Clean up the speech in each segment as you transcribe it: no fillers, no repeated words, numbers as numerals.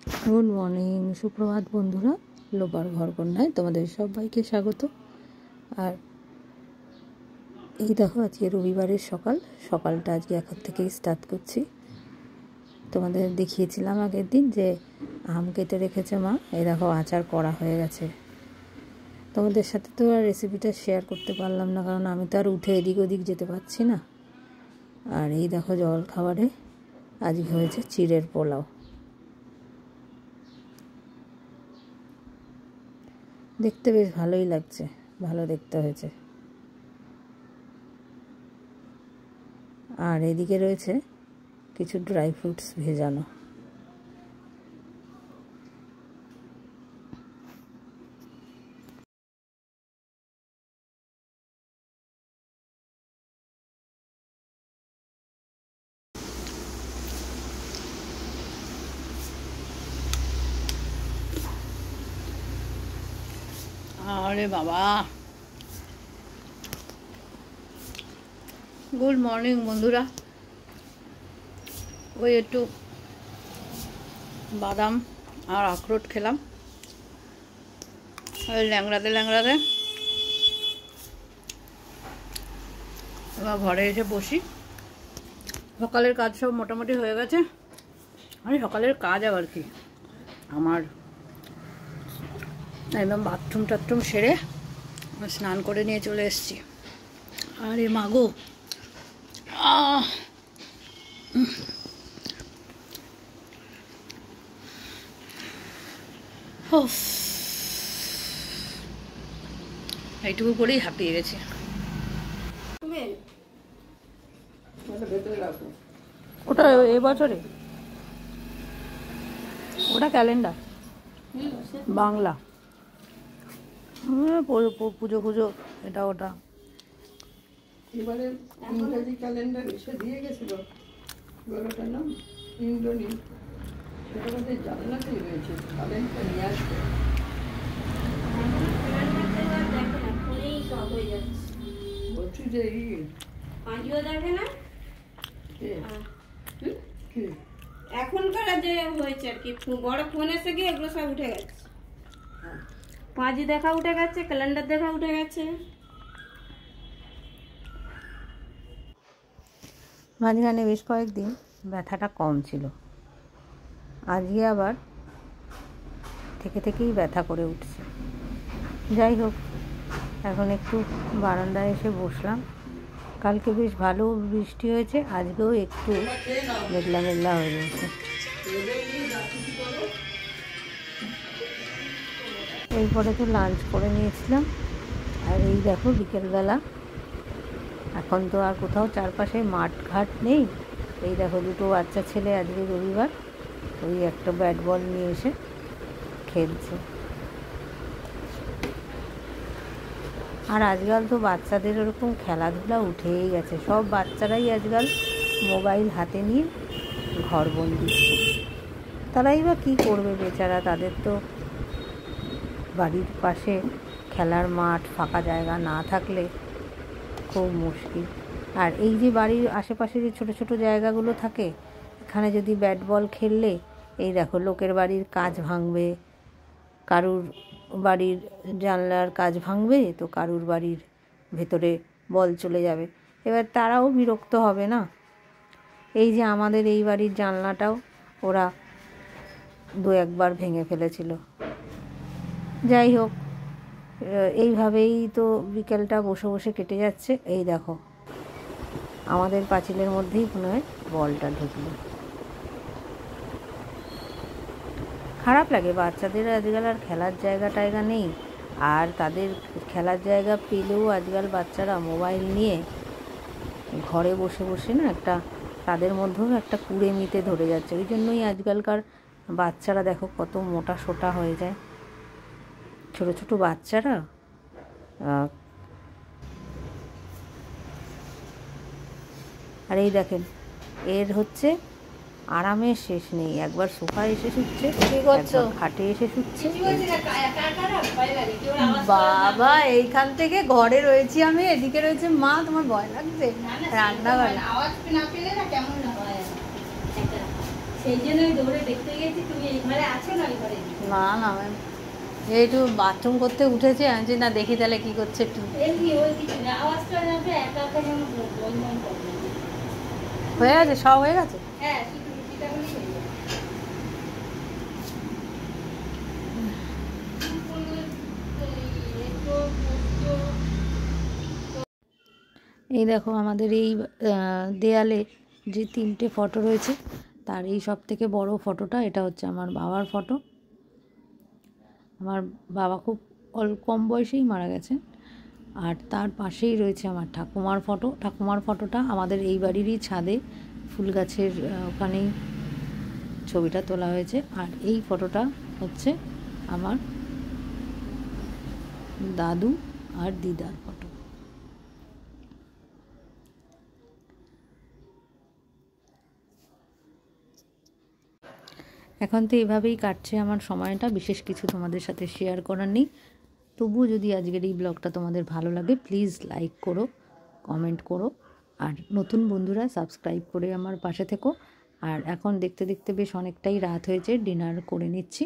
Good morning, সুপ্রভাত বন্ধুরা। লোপার ঘরকন্যায় তোমাদের সবাইকে স্বাগত। আর এই দেখো, আজকে রবিবারের সকালটা আজকে এখন থেকেই স্টার্ট করছি। তোমাদের দেখিয়েছিলাম আগের দিন যে আম কেটে রেখেছে মা। এই দেখো, আচার করা হয়ে গেছে। তোমাদের সাথে তো আর রেসিপিটা শেয়ার করতে পারলাম না, কারণ আমি তো আর উঠে এদিক ওদিক যেতে পারছি না। আর এই দেখো, জল খাবারে আজকে হয়েছে চিড়ের পোলাও। দেখতে বেশ ভালোই লাগছে, ভালো দেখতে হয়েছে। আর এদিকে রয়েছে কিছু ড্রাই ফ্রুটস ভেজানো। আরে বাবা, গুড মর্নিং বন্ধুরা। ওই একটু বাদাম আর আখরোট খেলাম, ওই ল্যাংড়াতে এবার ঘরে এসে বসি। সকালের কাজ সব মোটামুটি হয়ে গেছে। আরে সকালের কাজ আবার কি, আমার একদম বাথরুম সেরে স্নান করে নিয়ে চলে এসেছি। আরে মাগো, এইটুকু করেই হাঁপিয়ে গেছি। ওটা এবছরে, ওটা ক্যালেন্ডার বাংলা, পুজো পুজো এটা ওটা। এবারে ইংরেজি ক্যালেন্ডার এসে দিয়ে গেছিল, ওটার নাম ইন্দ্রনীল। সেটা আমাদের জানলাতেই রয়েছে, ক্যালেন্ডার নিয়ে আসবে। বলছি যে দেখে না এখনকার যে হয়েছে আর কি, বড় ফোন এসে গিয়ে এগুলো সব উঠে গেছে। পাঁজি দেখা উঠে গেছে, ক্যালেন্ডার দেখা উঠে গেছে। মাঝখানে বেশ কয়েকদিন ব্যথাটা কম ছিল, আজকে আবার থেকেই ব্যথা করে উঠছে। যাই হোক, এখন একটু বারান্দায় এসে বসলাম। কালকে বেশ ভালো বৃষ্টি হয়েছে, আজকেও একটু মেঘলা হয়ে গেছে। এরপরে তো লাঞ্চ করে নিয়েছিলাম। আর এই দেখো, বিকেলবেলা এখন তো আর কোথাও চারপাশে মাঠ ঘাট নেই। এই দেখো, দুটো বাচ্চা ছেলে, আজকে রবিবার, ওই একটা ব্যাট বল নিয়ে এসে খেলছে। আর আজকাল তো বাচ্চাদের ওরকম খেলাধুলা উঠেই গেছে, সব বাচ্চারাই আজকাল মোবাইল হাতে নিয়ে ঘরবন্দি। তারাই বা কী করবে বেচারা, তাদের তো বাড়ির পাশে খেলার মাঠ, ফাঁকা জায়গা না থাকলে খুব মুশকিল। আর এই যে বাড়ির আশেপাশে যে ছোট ছোট জায়গাগুলো থাকে, এখানে যদি ব্যাট বল খেললে, এই দেখো, লোকের বাড়ির কাঁচ ভাঙবে, কারুর বাড়ির জানলার কাঁচ ভাঙবে, তো কারুর বাড়ির ভেতরে বল চলে যাবে। এবার তারাও বিরক্ত হবে না। এই যে আমাদের এই বাড়ির জানলাটাও ওরা দু একবার ভেঙে ফেলেছিল। যাই হোক, এইভাবেই তো বিকেলটা বসে বসে কেটে যাচ্ছে। এই দেখো, আমাদের পাঁচিলের মধ্যেই মনে হয় বলটা ঢুকলো। খারাপ লাগে, বাচ্চাদের আজকাল আর খেলার জায়গা নেই। আর তাদের খেলার জায়গা পেলেও আজকাল বাচ্চারা মোবাইল নিয়ে ঘরে বসে বসে না একটা, তাদের মধ্যেও একটা কুড়েমিতে ধরে যাচ্ছে। ওই জন্যই আজকালকার বাচ্চারা দেখো কত মোটা সোটা হয়ে যায়, ছোট ছোট বাচ্চারা। আর এই দেখেন, এর হচ্ছে আরামের শেষ নেই। একবার সোফায় এসে শুচ্ছে, খাটে এসে শুচ্ছে। বাবা, এইখান থেকে ঘরে রয়েছি আমি, এদিকে রয়েছে মা। তোমার ভয় লাগছে রান্নাঘরে? সেই জন্যই দৌড়ে দেখতে গেছি তুমি এই ঘরে আছো না ওই ঘরে। না না ম্যাম, এই একটু বাথরুম করতে উঠেছে, আমি বলছি না দেখি তাহলে কী করছে একটু। এমনি ওই কিছু না, আওয়াজটা যাবে একা একা যেন বই মন করবে। হয়ে গেছে, সব হয়ে গেছে। হ্যাঁ শুধু রুটিটা হলেই হয়ে যাবে। এই দেখো আমাদের এই দেয়ালে যে 3টে ফটো রয়েছে, তার এই সব থেকে বড় ফটোটা, এটা হচ্ছে আমার বাবার ফটো। আমার বাবা খুব কম বয়সেই মারা গেছেন। আর তার পাশেই রয়েছে আমার ঠাকুমার ফটো। ঠাকুমার ফটোটা আমাদের এই বাড়িরই ছাদে ফুল গাছের ওখানেই ছবিটা তোলা হয়েছে। আর এই ফটোটা হচ্ছে আমার দাদু আর দিদার ফটো। এখন তো এভাবেই কাটছে আমার সময়টা, বিশেষ কিছু তোমাদের সাথে শেয়ার করার নেই। তবুও যদি আজকের এই ব্লগটা তোমাদের ভালো লাগে, প্লিজ লাইক করো, কমেন্ট করো, আর নতুন বন্ধুরা সাবস্ক্রাইব করে আমার পাশে থেকো। আর এখন দেখতে দেখতে বেশ অনেকটাই রাত হয়েছে, ডিনার করে নিচ্ছি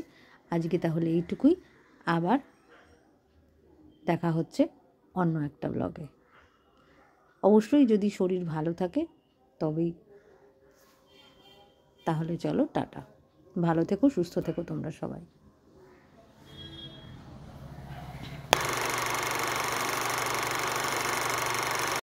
আজকে। তাহলে এইটুকুই, আবার দেখা হচ্ছে অন্য একটা ব্লগে। অবশ্যই যদি শরীর ভালো থাকে তবেই। তাহলে চলো টাটা, ভালো থেকো, সুস্থ থেকো তোমরা সবাই।